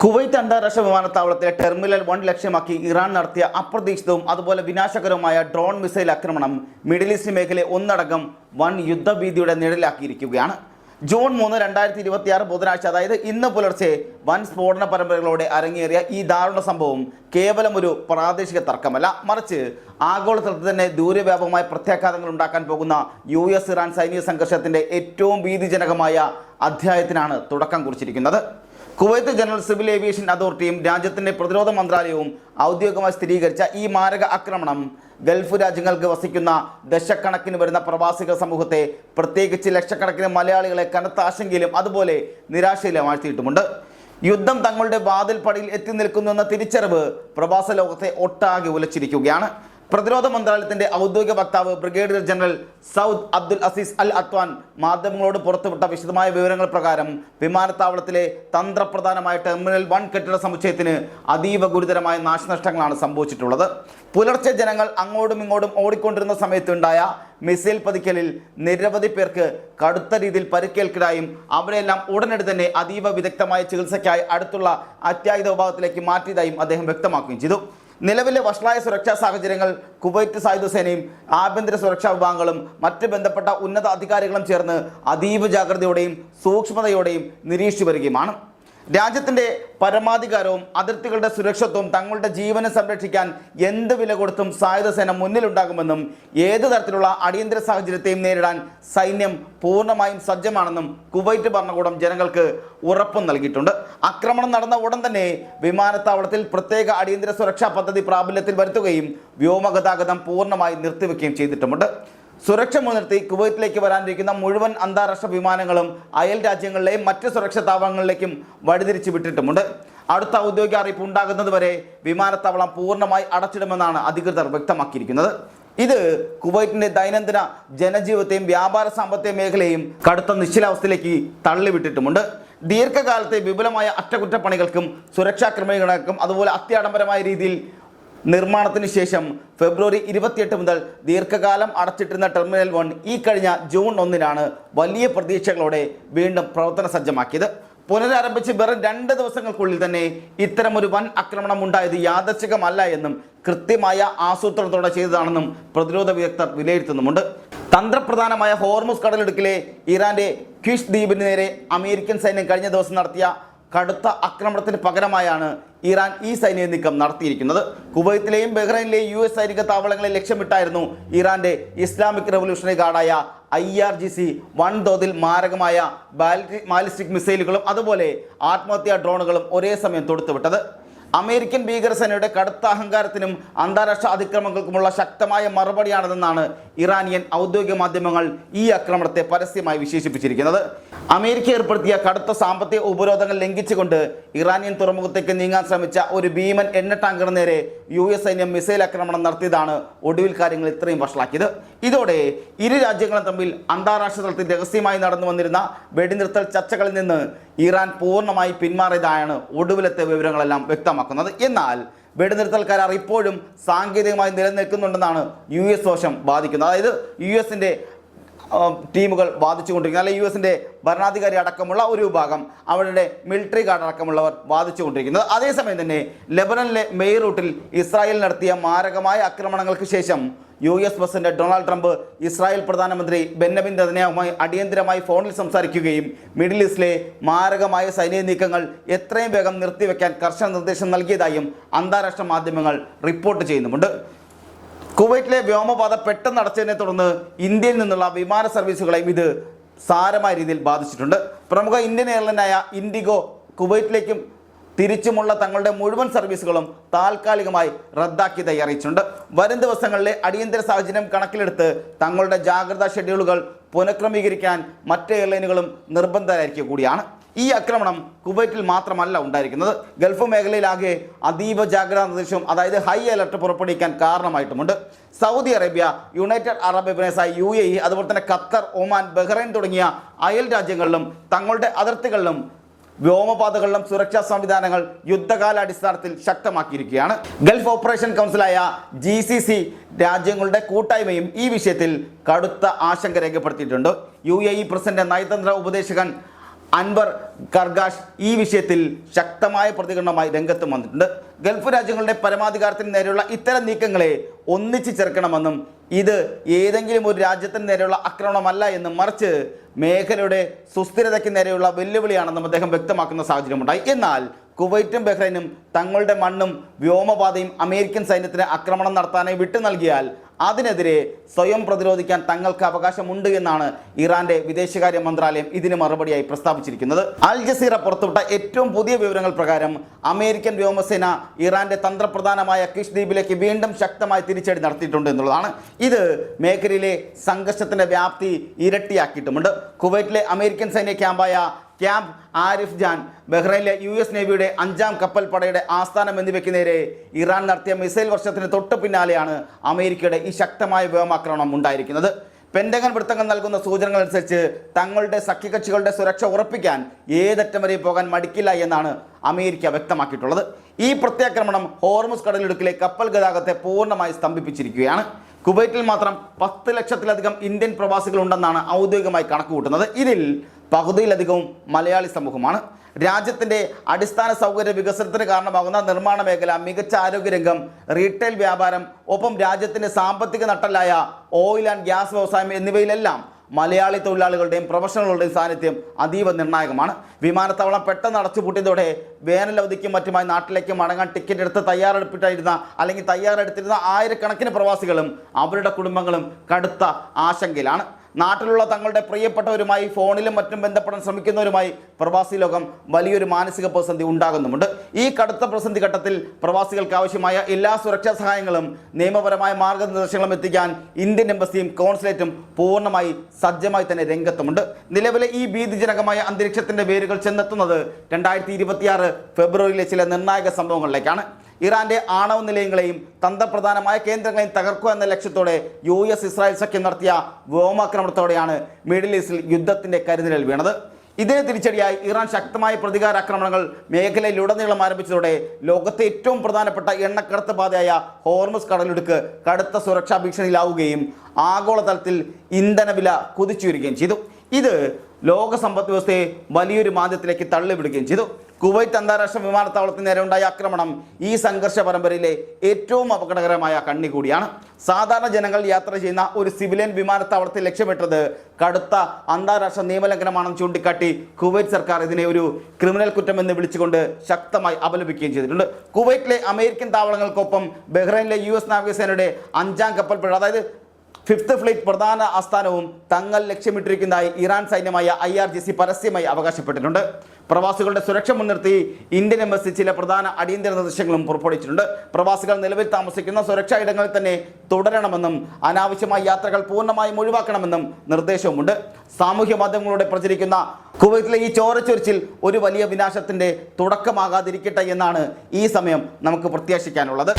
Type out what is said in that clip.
Kuwait അന്താരാഷ്ട്ര വിമാനത്താവളത്തിലെ terminal 1 ലക്ഷ്യമാക്കി ഇറാൻ നടത്തിയ അപ്രതീക്ഷിതവും അതുപോലെ വിനാശകരവുമായ ഡ്രോൺ മിസൈൽ ആക്രമണം മിഡിൽ ഈസ്റ്റ് മേഖലയെ ഒന്നടങ്കം വൻ യുദ്ധഭീതിയുടെ നിഴലാക്കിയിരിക്കുകയാണ്. ജൂൺ 3, 2026 ബുധനാഴ്ച, അതായത് ഇന്ന് പുലർച്ചെ വൻ സ്ഫോടന പരമ്പരകളോടെ അരങ്ങേറിയ ഈ ദാരുണ സംഭവം കേവലം ഒരു പ്രാദേശിക തർക്കമല്ല, മറിച്ച് ആഗോളതലത്തിൽ തന്നെ ദൂരവ്യാപകമായ പ്രത്യാഘാതങ്ങൾ ഉണ്ടാക്കാൻ പോകുന്ന US-ഇറാൻ സൈനിക സംഘർഷത്തിൻ്റെ ഏറ്റവും ഭീതിജനകമായ അധ്യായത്തിനാണ് തുടക്കം കുറിച്ചിരിക്കുന്നത്. കുവൈത്ത് ജനറൽ സിവിൽ ഏവിയേഷൻ അതോറിറ്റിയും രാജ്യത്തിൻ്റെ പ്രതിരോധ മന്ത്രാലയവും ഔദ്യോഗികമായി സ്ഥിരീകരിച്ച ഈ മാരക ആക്രമണം ഗൾഫ് രാജ്യങ്ങൾക്ക് വസിക്കുന്ന ദശക്കണക്കിന് വരുന്ന പ്രവാസിക സമൂഹത്തെ, പ്രത്യേകിച്ച് ലക്ഷക്കണക്കിന് മലയാളികളെ കനത്ത ആശങ്കയിലും അതുപോലെ നിരാശയിലും ആഴ്ത്തിയിട്ടുമുണ്ട്. യുദ്ധം തങ്ങളുടെ വാതിൽപ്പടിയിൽ എത്തി നിൽക്കുന്നുവെന്ന തിരിച്ചറിവ് പ്രവാസ ലോകത്തെ ഒട്ടാകെ ഉലച്ചിരിക്കുകയാണ്. പ്രതിരോധ മന്ത്രാലയത്തിൻ്റെ ഔദ്യോഗിക വക്താവ് brigadier general Saud Abdul Aziz Al Atwan മാധ്യമങ്ങളോട് പുറത്തുവിട്ട വിശദമായ വിവരങ്ങൾ പ്രകാരം വിമാനത്താവളത്തിലെ തന്ത്രപ്രധാനമായ ടെർമിനൽ 1 കെട്ടിട സമുച്ചയത്തിന് അതീവ ഗുരുതരമായ നാശനഷ്ടങ്ങളാണ് സംഭവിച്ചിട്ടുള്ളത്. പുലർച്ചെ ജനങ്ങൾ അങ്ങോട്ടും ഇങ്ങോട്ടും ഓടിക്കൊണ്ടിരുന്ന സമയത്തുണ്ടായ മിസൈൽ പതിക്കലിൽ നിരവധി പേർക്ക് കടുത്ത രീതിയിൽ പരിക്കേൽക്കലായും അവരെല്ലാം ഉടനടി തന്നെ അതീവ വിദഗ്ധമായ ചികിത്സയ്ക്കായി അടുത്തുള്ള അത്യാഹിത വിഭാഗത്തിലേക്ക് മാറ്റിയതായും അദ്ദേഹം വ്യക്തമാക്കുകയും ചെയ്തു. നിലവിലെ വഷളായ സുരക്ഷാ സാഹചര്യങ്ങൾ കുവൈറ്റ് സായുധ സേനയും ആഭ്യന്തര സുരക്ഷാ വിഭാഗങ്ങളും മറ്റ് ബന്ധപ്പെട്ട ഉന്നത അധികാരികളും ചേർന്ന് അതീവ ജാഗ്രതയോടെയും സൂക്ഷ്മതയോടെയും നിരീക്ഷിച്ചു വരികയുമാണ്. രാജ്യത്തിൻ്റെ പരമാധികാരവും അതിർത്തികളുടെ സുരക്ഷത്വവും തങ്ങളുടെ ജീവനെ സംരക്ഷിക്കാൻ എന്ത് വില കൊടുത്തും സായുധ സേന മുന്നിലുണ്ടാകുമെന്നും ഏതു തരത്തിലുള്ള അടിയന്തര സാഹചര്യത്തെയും നേരിടാൻ സൈന്യം പൂർണ്ണമായും സജ്ജമാണെന്നും കുവൈറ്റ് ഭരണകൂടം ജനങ്ങൾക്ക് ഉറപ്പും നൽകിയിട്ടുണ്ട്. ആക്രമണം നടന്ന ഉടൻ തന്നെ വിമാനത്താവളത്തിൽ പ്രത്യേക അടിയന്തര സുരക്ഷാ പദ്ധതി പ്രാബല്യത്തിൽ വരുത്തുകയും വ്യോമഗതാഗതം പൂർണ്ണമായി നിർത്തിവെക്കുകയും ചെയ്തിട്ടുമുണ്ട്. സുരക്ഷ മുൻനിർത്തി കുവൈറ്റിലേക്ക് വരാനിരിക്കുന്ന മുഴുവൻ അന്താരാഷ്ട്ര വിമാനങ്ങളും അയൽ രാജ്യങ്ങളിലെയും മറ്റ് സുരക്ഷാ താവളങ്ങളിലേക്കും വഴിതിരിച്ചു വിട്ടിട്ടുമുണ്ട്. അടുത്ത ഔദ്യോഗിക അറിയിപ്പ് ഉണ്ടാകുന്നതുവരെ വിമാനത്താവളം പൂർണ്ണമായി അടച്ചിടുമെന്നാണ് അധികൃതർ വ്യക്തമാക്കിയിരിക്കുന്നത്. ഇത് കുവൈറ്റിൻ്റെ ദൈനംദിന ജനജീവിതത്തെയും വ്യാപാര സാമ്പത്തിക മേഖലയും കടുത്ത നിശ്ചലാവസ്ഥയിലേക്ക് തള്ളിവിട്ടിട്ടുമുണ്ട്. ദീർഘകാലത്തെ വിപുലമായ അറ്റകുറ്റപ്പണികൾക്കും സുരക്ഷാ ക്രമീകരണങ്ങൾക്കും അതുപോലെ അത്യാഡംബരമായ രീതിയിൽ നിർമ്മാണത്തിന് ശേഷം ഫെബ്രുവരി 28 മുതൽ ദീർഘകാലം അടച്ചിട്ടിരുന്ന ടെർമിനൽ 1 ഈ കഴിഞ്ഞ ജൂൺ 1 വലിയ പ്രതീക്ഷകളോടെ വീണ്ടും പ്രവർത്തന സജ്ജമാക്കിയത്. പുനരാരംഭിച്ച് വെറും 2 ദിവസങ്ങൾക്കുള്ളിൽ തന്നെ ഇത്തരമൊരു വൻ ആക്രമണം ഉണ്ടായത് യാദൃച്ഛികമല്ല എന്നും കൃത്യമായ ആസൂത്രണത്തോടെ ചെയ്തതാണെന്നും പ്രതിരോധ വിദഗ്ധർ വിലയിരുത്തുന്നുമുണ്ട്. തന്ത്രപ്രധാനമായ ഹോർമുസ് കടലിടുക്കിലെ ഇറാന്റെ ക്വിഷ് ദ്വീപിന് നേരെ അമേരിക്കൻ സൈന്യം കഴിഞ്ഞ ദിവസം നടത്തിയ കടുത്ത ആക്രമണത്തിന് പകരമായാണ് ഇറാൻ ഈ സൈനിക നീക്കം നടത്തിയിരിക്കുന്നത്. കുവൈത്തിലെയും ബഹ്റൈനിലെയും US സൈനിക താവളങ്ങളെ ലക്ഷ്യമിട്ടായിരുന്നു ഇറാന്റെ ഇസ്ലാമിക് റവല്യൂഷണറി ഗാർഡായ IRGC വൻതോതിൽ മാരകമായ ബാലിസ്റ്റിക് മിസൈലുകളും അതുപോലെ ആത്മഹത്യാ ഡ്രോണുകളും ഒരേ സമയം തൊടുത്തുവിട്ടത്. അമേരിക്കൻ ഭീകരസേനയുടെ കടുത്ത അഹങ്കാരത്തിനും അന്താരാഷ്ട്ര അതിക്രമങ്ങൾക്കുമുള്ള ശക്തമായ മറുപടിയാണെന്നാണ് ഇറാനിയൻ ഔദ്യോഗിക മാധ്യമങ്ങൾ ഈ ആക്രമണത്തെ പരസ്യമായി വിശേഷിപ്പിച്ചിരിക്കുന്നത്. അമേരിക്ക ഏർപ്പെടുത്തിയ കടുത്ത സാമ്പത്തിക ഉപരോധങ്ങൾ ലംഘിച്ചുകൊണ്ട് ഇറാനിയൻ തുറമുഖത്തേക്ക് നീങ്ങാൻ ശ്രമിച്ച ഒരു ഭീമൻ എണ്ണ ടാങ്കറിന് നേരെ US സൈന്യം മിസൈൽ ആക്രമണം നടത്തിയതാണ് ഒടുവിൽ കാര്യങ്ങൾ ഇത്രയും വഷളാക്കിയത്. ഇതോടെ ഇരു രാജ്യങ്ങളും തമ്മിൽ അന്താരാഷ്ട്ര തലത്തിൽ രഹസ്യമായി നടന്നു വന്നിരുന്ന വെടിനിർത്തൽ ചർച്ചകളിൽ നിന്ന് ഇറാൻ പൂർണ്ണമായി പിന്മാറിയതായാണ് ഒടുവിലത്തെ വിവരങ്ങളെല്ലാം വ്യക്തമാക്കുന്നത്. എന്നാൽ വെടിനിർത്തൽ കരാർ ഇപ്പോഴും സാങ്കേതികമായി നിലനിൽക്കുന്നുണ്ടെന്നാണ് US വശം വാദിക്കുന്നത്. അതായത് US-ന്റെ ടീമുകൾ വാദിച്ചുകൊണ്ടിരിക്കുന്നത്, അല്ലെങ്കിൽ US-ന്റെ ഭരണാധികാരി അടക്കമുള്ള ഒരു വിഭാഗം, അവരുടെ മിലിറ്ററി ഗാർഡ് അടക്കമുള്ളവർ വാദിച്ചുകൊണ്ടിരിക്കുന്നത്. അതേസമയം തന്നെ ലെബനനിലെ ബെയ്റൂട്ടിൽ ഇസ്രായേൽ നടത്തിയ മാരകമായ ആക്രമണങ്ങൾക്ക് ശേഷം US president Donald Trump Israel പ്രധാനമന്ത്രി ബെന്യമിൻ നെതന്യാഹുമായി അടിയന്തരമായി ഫോണിൽ സംസാരിക്കുകയും മിഡിൽ ഈസ്റ്റിലെ മാരകമായ സൈനിക നീക്കങ്ങൾ എത്രയും വേഗം നിർത്തിവെക്കാൻ കർശന നിർദ്ദേശം നൽകിയതായും അന്താരാഷ്ട്ര മാധ്യമങ്ങൾ റിപ്പോർട്ട് ചെയ്യുന്നുമുണ്ട്. കുവൈറ്റിലെ വ്യോമപാത പെട്ടെന്ന് അടച്ചതിനെ തുടർന്ന് ഇന്ത്യയിൽ നിന്നുള്ള വിമാന സർവീസുകളെയും ഇത് സാരമായ രീതിയിൽ ബാധിച്ചിട്ടുണ്ട്. പ്രമുഖ ഇന്ത്യൻ എയർലൈനായ ഇൻഡിഗോ കുവൈറ്റിലേക്കും തിരിച്ചുമുള്ള തങ്ങളുടെ മുഴുവൻ സർവീസുകളും താൽക്കാലികമായി റദ്ദാക്കിയതായി അറിയിച്ചിട്ടുണ്ട്. വരും ദിവസങ്ങളിലെ അടിയന്തര സാഹചര്യം കണക്കിലെടുത്ത് തങ്ങളുടെ ജാഗ്രതാ ഷെഡ്യൂളുകൾ പുനഃക്രമീകരിക്കാൻ മറ്റ് എയർലൈനുകളും നിർബന്ധരായിരിക്കുക കൂടിയാണ്. ഈ ആക്രമണം കുവൈറ്റിൽ മാത്രമല്ല ഉണ്ടായിരിക്കുന്നത്, ഗൾഫ് മേഖലയിലാകെ അതീവ ജാഗ്രതാ നിർദ്ദേശവും, അതായത് ഹൈ അലർട്ട് പുറപ്പെടുവിക്കാൻ കാരണമായിട്ടുമുണ്ട്. Saudi Arabia, United Arab Emirates UAE, അതുപോലെ തന്നെ ഖത്തർ, ഒമാൻ, ബഹ്റൈൻ തുടങ്ങിയ അയൽ രാജ്യങ്ങളിലും തങ്ങളുടെ അതിർത്തികളിലും വ്യോമപാതകളിലും സുരക്ഷാ സംവിധാനങ്ങൾ യുദ്ധകാലാടിസ്ഥാനത്തിൽ ശക്തമാക്കിയിരിക്കുകയാണ്. ഗൾഫ് ഓപ്പറേഷൻ കൗൺസിലായ GCC രാജ്യങ്ങളുടെ കൂട്ടായ്മയും ഈ വിഷയത്തിൽ കടുത്ത ആശങ്ക രേഖപ്പെടുത്തിയിട്ടുണ്ട്. UAE പ്രസിഡന്റ് നയതന്ത്ര ഉപദേശകൻ അൻവർ കർഗാഷ് ഈ വിഷയത്തിൽ ശക്തമായ പ്രതികരണവുമായി രംഗത്ത് വന്നിട്ടുണ്ട്. ഗൾഫ് രാജ്യങ്ങളുടെ പരമാധികാരത്തിന് നേരെയുള്ള ഇത്തരം നീക്കങ്ങളെ ഒന്നിച്ചു ചേർക്കണമെന്നും ഇത് ഏതെങ്കിലും ഒരു രാജ്യത്തിന് നേരെയുള്ള ആക്രമണമല്ല എന്നും മറിച്ച് മേഖലയുടെ സുസ്ഥിരതയ്ക്ക് നേരെയുള്ള വെല്ലുവിളിയാണെന്നും അദ്ദേഹം വ്യക്തമാക്കുന്ന സാഹചര്യമുണ്ടായി. എന്നാൽ കുവൈറ്റും ബഹ്റൈനും തങ്ങളുടെ മണ്ണും വ്യോമപാതയും അമേരിക്കൻ സൈന്യത്തിന് ആക്രമണം നടത്താനായി വിട്ടു നൽകിയാൽ അതിനെതിരെ സ്വയം പ്രതിരോധിക്കാൻ തങ്ങൾക്ക് അവകാശമുണ്ട് എന്നാണ് ഇറാന്റെ വിദേശകാര്യ മന്ത്രാലയം ഇതിന് മറുപടിയായി പ്രസ്താവിച്ചിരിക്കുന്നത്. അൽ ജസീറ പുറത്തുവിട്ട ഏറ്റവും പുതിയ വിവരങ്ങൾ പ്രകാരം അമേരിക്കൻ വ്യോമസേന ഇറാന്റെ തന്ത്രപ്രധാനമായ കിഷ് ദ്വീപിലേക്ക് വീണ്ടും ശക്തമായി തിരിച്ചടി നടത്തിയിട്ടുണ്ട് എന്നുള്ളതാണ്. ഇത് മേഖലയിലെ സംഘർഷത്തിന്റെ വ്യാപ്തി ഇരട്ടിയാക്കിയിട്ടുമുണ്ട്. കുവൈറ്റിലെ അമേരിക്കൻ സൈന്യ ക്യാമ്പായ ക്യാമ്പ് ആരിഫ് ജാൻ, ബഹ്റൈനിലെ US നേവിയുടെ 5ാം കപ്പൽ പടയുടെ ആസ്ഥാനം എന്നിവയ്ക്ക് നേരെ ഇറാൻ നടത്തിയ മിസൈൽ വർഷത്തിന് തൊട്ടു പിന്നാലെയാണ് അമേരിക്കയുടെ ഈ ശക്തമായ വ്യോമാക്രമണം ഉണ്ടായിരിക്കുന്നത്. പെന്റഗൺ വൃത്തങ്ങൾ നൽകുന്ന സൂചനകൾ അനുസരിച്ച് തങ്ങളുടെ സഖ്യകക്ഷികളുടെ സുരക്ഷ ഉറപ്പിക്കാൻ ഏതറ്റം വരെ പോകാൻ മടിക്കില്ല എന്നാണ് അമേരിക്ക വ്യക്തമാക്കിയിട്ടുള്ളത്. ഈ പ്രത്യാക്രമണം ഹോർമുസ് കടലിടുക്കിലെ കപ്പൽ ഗതാഗതത്തെ പൂർണ്ണമായി സ്തംഭിപ്പിച്ചിരിക്കുകയാണ്. കുവൈറ്റിൽ മാത്രം 10 ലക്ഷത്തിലധികം ഇന്ത്യൻ പ്രവാസികൾ ഉണ്ടെന്നാണ് ഔദ്യോഗികമായി കണക്കുകൂട്ടുന്നത്. ഇതിൽ പകുതിയിലധികവും മലയാളി സമൂഹമാണ്. രാജ്യത്തിൻ്റെ അടിസ്ഥാന സൗകര്യ വികസനത്തിന് കാരണമാകുന്ന നിർമ്മാണ മേഖല, മികച്ച ആരോഗ്യരംഗം, റീറ്റെയിൽ വ്യാപാരം, ഒപ്പം രാജ്യത്തിൻ്റെ സാമ്പത്തിക നട്ടലായ ഓയിൽ ആൻഡ് ഗ്യാസ് വ്യവസായം എന്നിവയിലെല്ലാം മലയാളി തൊഴിലാളികളുടെയും പ്രൊഫഷണലുകളുടെയും സാന്നിധ്യം അതീവ നിർണായകമാണ്. വിമാനത്താവളം പെട്ടെന്ന് അടച്ചുപൂട്ടിയതോടെ വേനലവധിക്കും മറ്റുമായി നാട്ടിലേക്ക് മടങ്ങാൻ ടിക്കറ്റ് എടുത്ത് തയ്യാറെടുത്തിരുന്ന ആയിരക്കണക്കിന് പ്രവാസികളും അവരുടെ കുടുംബങ്ങളും കടുത്ത ആശങ്കയിലാണ്. നാട്ടിലുള്ള തങ്ങളുടെ പ്രിയപ്പെട്ടവരുമായി ഫോണിലും മറ്റും ബന്ധപ്പെടാൻ ശ്രമിക്കുന്നവരുമായി പ്രവാസി ലോകം വലിയൊരു മാനസിക പ്രതിസന്ധി ഉണ്ടാകുന്നുമുണ്ട്. ഈ കടുത്ത പ്രതിസന്ധി ഘട്ടത്തിൽ പ്രവാസികൾക്ക് ആവശ്യമായ എല്ലാ സുരക്ഷാ സഹായങ്ങളും നിയമപരമായ മാർഗനിർദ്ദേശങ്ങളും എത്തിക്കാൻ ഇന്ത്യൻ എംബസിയും കോൺസുലേറ്റും പൂർണ്ണമായി സജ്ജമായി തന്നെ രംഗത്തുമുണ്ട്. നിലവിലെ ഈ ഭീതിജനകമായ അന്തരീക്ഷത്തിന്റെ വേരുകൾ ചെന്നെത്തുന്നത് 2026 ഫെബ്രുവരിയിലെ ചില നിർണായക സംഭവങ്ങളിലേക്കാണ്. ഇറാന്റെ ആണവ നിലയങ്ങളെയും തന്ത്രപ്രധാനമായ കേന്ദ്രങ്ങളെയും തകർക്കുക എന്ന ലക്ഷ്യത്തോടെ US ഇസ്രായേൽ സഖ്യം നടത്തിയ വ്യോമാക്രമണത്തോടെയാണ് മിഡിൽ ഈസ്റ്റിൽ യുദ്ധത്തിന്റെ കരുനിഴൽ വീണത്. ഇതിന് തിരിച്ചടിയായി ഇറാൻ ശക്തമായ പ്രതികാരാക്രമണങ്ങൾ മേഖലയിലുടനീളം ആരംഭിച്ചതോടെ ലോകത്തെ ഏറ്റവും പ്രധാനപ്പെട്ട എണ്ണക്കടത്ത് പാതയായ ഹോർമുസ് കടലിടുക്ക് കടുത്ത സുരക്ഷാ ഭീഷണിയിലാവുകയും ആഗോളതലത്തിൽ ഇന്ധനവില കുതിച്ചുയരുകയും ചെയ്തു. ഇത് ലോക സമ്പദ് വ്യവസ്ഥയെ വലിയൊരു മാന്ദ്യത്തിലേക്ക് തള്ളിവിടുകയും ചെയ്തു. കുവൈറ്റ് അന്താരാഷ്ട്ര വിമാനത്താവളത്തിന് നേരെ ഉണ്ടായ ആക്രമണം ഈ സംഘർഷ പരമ്പരയിലെ ഏറ്റവും അപകടകരമായ കണ്ണി കൂടിയാണ്. സാധാരണ ജനങ്ങൾ യാത്ര ചെയ്യുന്ന ഒരു സിവിലിയൻ വിമാനത്താവളത്തെ ലക്ഷ്യമിട്ടത് കടുത്ത അന്താരാഷ്ട്ര നിയമലംഘനമാണെന്ന് ചൂണ്ടിക്കാട്ടി കുവൈറ്റ് സർക്കാർ ഇതിനെ ഒരു ക്രിമിനൽ കുറ്റമെന്ന് വിളിച്ചുകൊണ്ട് ശക്തമായി അപലപിക്കുകയും ചെയ്തിട്ടുണ്ട്. കുവൈറ്റിലെ അമേരിക്കൻ താവളങ്ങൾക്കൊപ്പം ബഹ്റൈനിലെ US നാവികസേനയുടെ 5ാം കപ്പൽ പട, അതായത് 5th ഫ്ലീറ്റ് പ്രധാന ആസ്ഥാനവും തങ്ങൾ ലക്ഷ്യമിട്ടിരിക്കുന്നതായി ഇറാൻ സൈന്യമായ IRGC പരസ്യമായി അവകാശപ്പെട്ടിട്ടുണ്ട്. പ്രവാസികളുടെ സുരക്ഷ മുൻനിർത്തി ഇന്ത്യൻ എംബസി ചില പ്രധാന അടിയന്തര നിർദ്ദേശങ്ങളും പുറപ്പെടുവിച്ചിട്ടുണ്ട്. പ്രവാസികൾ നിലവിൽ താമസിക്കുന്ന സുരക്ഷാ ഇടങ്ങളിൽ തന്നെ തുടരണമെന്നും അനാവശ്യമായ യാത്രകൾ പൂർണ്ണമായും ഒഴിവാക്കണമെന്നും നിർദ്ദേശവുമുണ്ട്. സാമൂഹ്യ മാധ്യമങ്ങളിലൂടെ പ്രചരിക്കുന്ന കുവൈറ്റിലെ ഈ ചോരച്ചൊരിച്ചിൽ ഒരു വലിയ വിനാശത്തിന്റെ തുടക്കമാകാതിരിക്കട്ടെ എന്നാണ് ഈ സമയം നമുക്ക് പ്രത്യാശിക്കാനുള്ളത്.